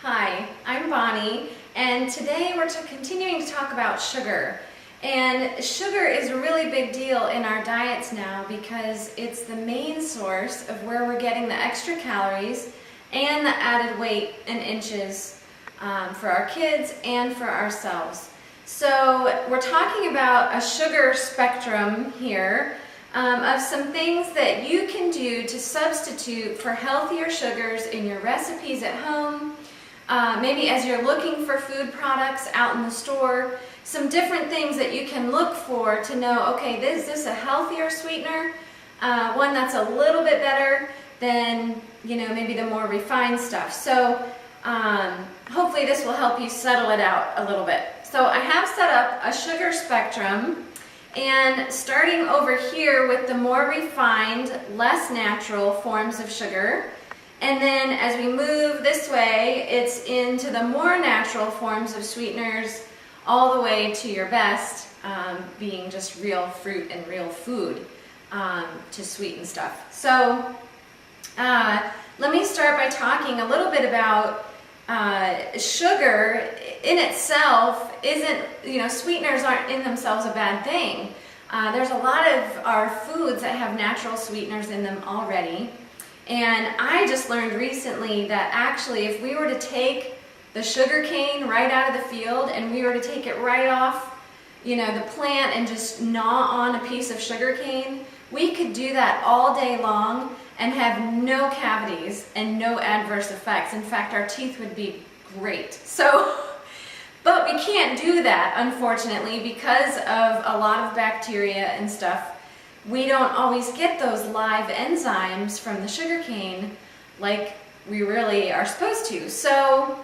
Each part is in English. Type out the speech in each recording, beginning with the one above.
Hi, I'm Bonnie, and today we're continuing to talk about sugar. And sugar is a really big deal in our diets now because it's the main source of where we're getting the extra calories and the added weight and inches for our kids and for ourselves. So we're talking about a sugar spectrum here of some things that you can do to substitute for healthier sugars in your recipes at home. Maybe as you're looking for food products out in the store, some different things that you can look for to know, okay, is this a healthier sweetener? One that's a little bit better than, maybe the more refined stuff. So hopefully this will help you settle it out a little bit. So I have set up a sugar spectrum, and starting over here with the more refined, less natural forms of sugar. And then as we move this way, it's into the more natural forms of sweeteners, all the way to your best, being just real fruit and real food to sweeten stuff. So let me start by talking a little bit about sugar in itself isn't, sweeteners aren't in themselves a bad thing. There's a lot of our foods that have natural sweeteners in them already. And I just learned recently that actually if we were to take the sugar cane right out of the field and we were to take it right off, the plant and just gnaw on a piece of sugar cane, we could do that all day long and have no cavities and no adverse effects. In fact, our teeth would be great. But we can't do that, unfortunately, because of a lot of bacteria and stuff. We don't always get those live enzymes from the sugar cane like we really are supposed to. So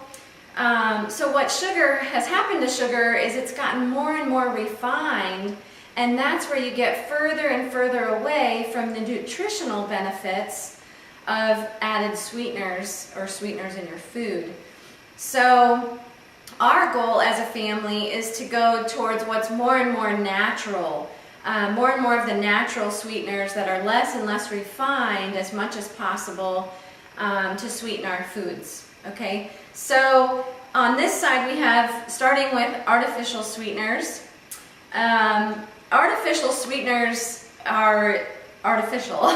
what sugar has happened to sugar is it's gotten more and more refined, and that's where you get further and further away from the nutritional benefits of added sweeteners or sweeteners in your food. So our goal as a family is to go towards what's more and more natural. More and more of the natural sweeteners that are less and less refined as much as possible to sweeten our foods. Okay, so on this side we have, starting with artificial sweeteners. Artificial sweeteners are artificial,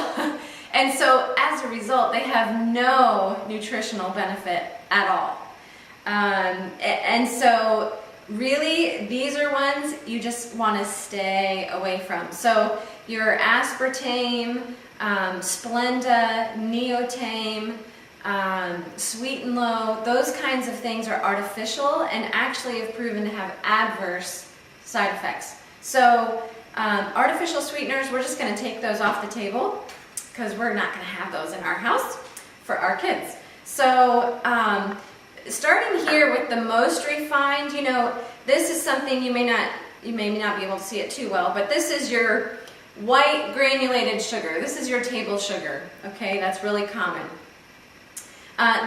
and so as a result they have no nutritional benefit at all. And so really, these are ones you just want to stay away from. So your aspartame, Splenda, Neotame, Sweet and Low, those kinds of things are artificial and actually have proven to have adverse side effects. So artificial sweeteners, we're just going to take those off the table because we're not going to have those in our house for our kids. So starting here with the most refined, this is something you may not be able to see it too well, but this is your white granulated sugar. This is your table sugar, okay? That's really common.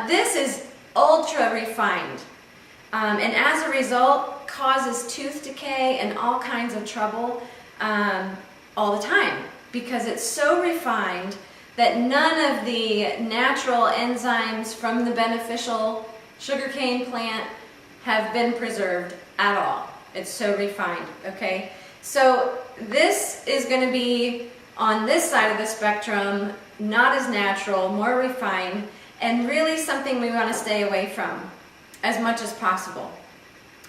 This is ultra refined, and as a result causes tooth decay and all kinds of trouble all the time because it's so refined that none of the natural enzymes from the beneficial sugarcane plant have been preserved at all. It's so refined, okay? So this is going to be on this side of the spectrum, not as natural, more refined, and really something we want to stay away from as much as possible,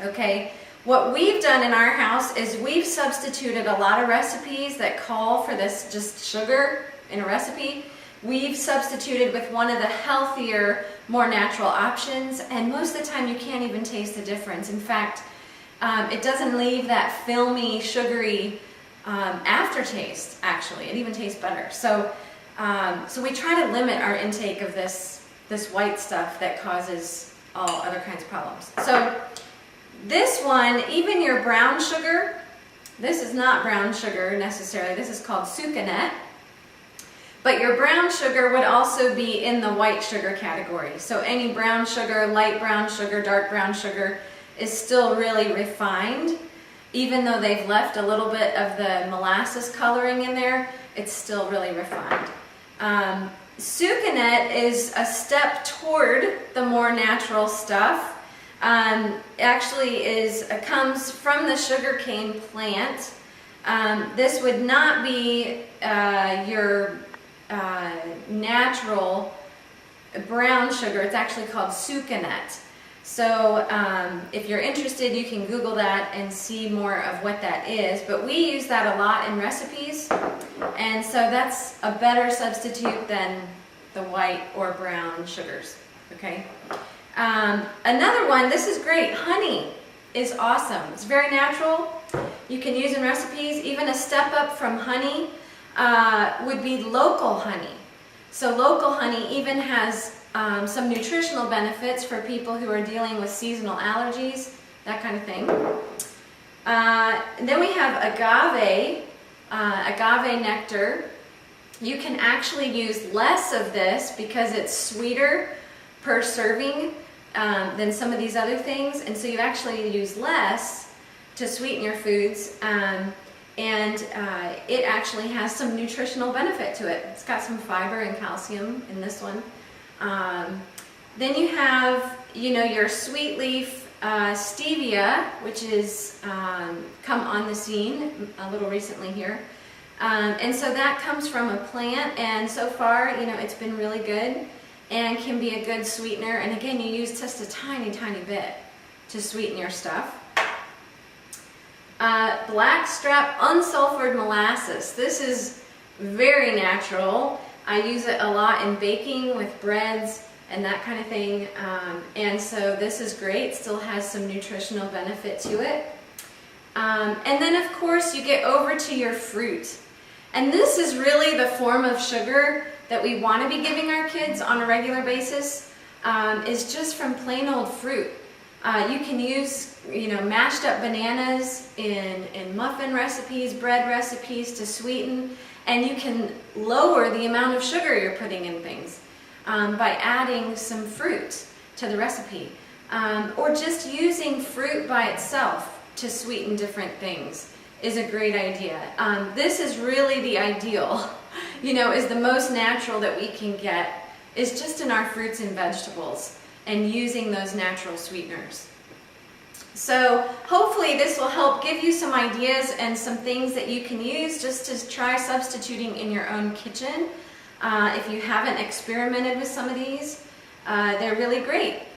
okay? What we've done in our house is we've substituted a lot of recipes that call for this just sugar in a recipe. We've substituted with one of the healthier, more natural options, and most of the time you can't even taste the difference. In fact, it doesn't leave that filmy, sugary aftertaste, actually. It even tastes better. So we try to limit our intake of this white stuff that causes all other kinds of problems. So this one, even your brown sugar, this is not brown sugar necessarily. This is called sucanat. But your brown sugar would also be in the white sugar category. So any brown sugar, light brown sugar, dark brown sugar is still really refined. Even though they've left a little bit of the molasses coloring in there, it's still really refined. Sucanat is a step toward the more natural stuff. Actually comes from the sugarcane plant. This would not be your natural brown sugar. It's actually called sucanat. So if you're interested, you can Google that and see more of what that is. But we use that a lot in recipes, and so that's a better substitute than the white or brown sugars. Okay. Another one, this is great. Honey is awesome. It's very natural. You can use in recipes. Even a step up from honey would be local honey. So local honey even has some nutritional benefits for people who are dealing with seasonal allergies, that kind of thing. Then we have agave nectar. You can actually use less of this because it's sweeter per serving than some of these other things, and so you actually use less to sweeten your foods, and it actually has some nutritional benefit to it. It's got some fiber and calcium in this one. Then you have, your Sweetleaf Stevia, which is come on the scene a little recently here. And so that comes from a plant, and so far, it's been really good and can be a good sweetener. And again, you use just a tiny, tiny bit to sweeten your stuff. Blackstrap unsulfured molasses. This is very natural. I use it a lot in baking with breads and that kind of thing. And so this is great. Still has some nutritional benefit to it. And then of course you get over to your fruit. And this is really the form of sugar that we want to be giving our kids on a regular basis, is just from plain old fruit. You can use, mashed up bananas in muffin recipes, bread recipes to sweeten, and you can lower the amount of sugar you're putting in things by adding some fruit to the recipe, or just using fruit by itself to sweeten different things is a great idea. This is really the ideal, is the most natural that we can get, is just in our fruits and vegetables and using those natural sweeteners. So hopefully this will help give you some ideas and some things that you can use just to try substituting in your own kitchen. If you haven't experimented with some of these, they're really great.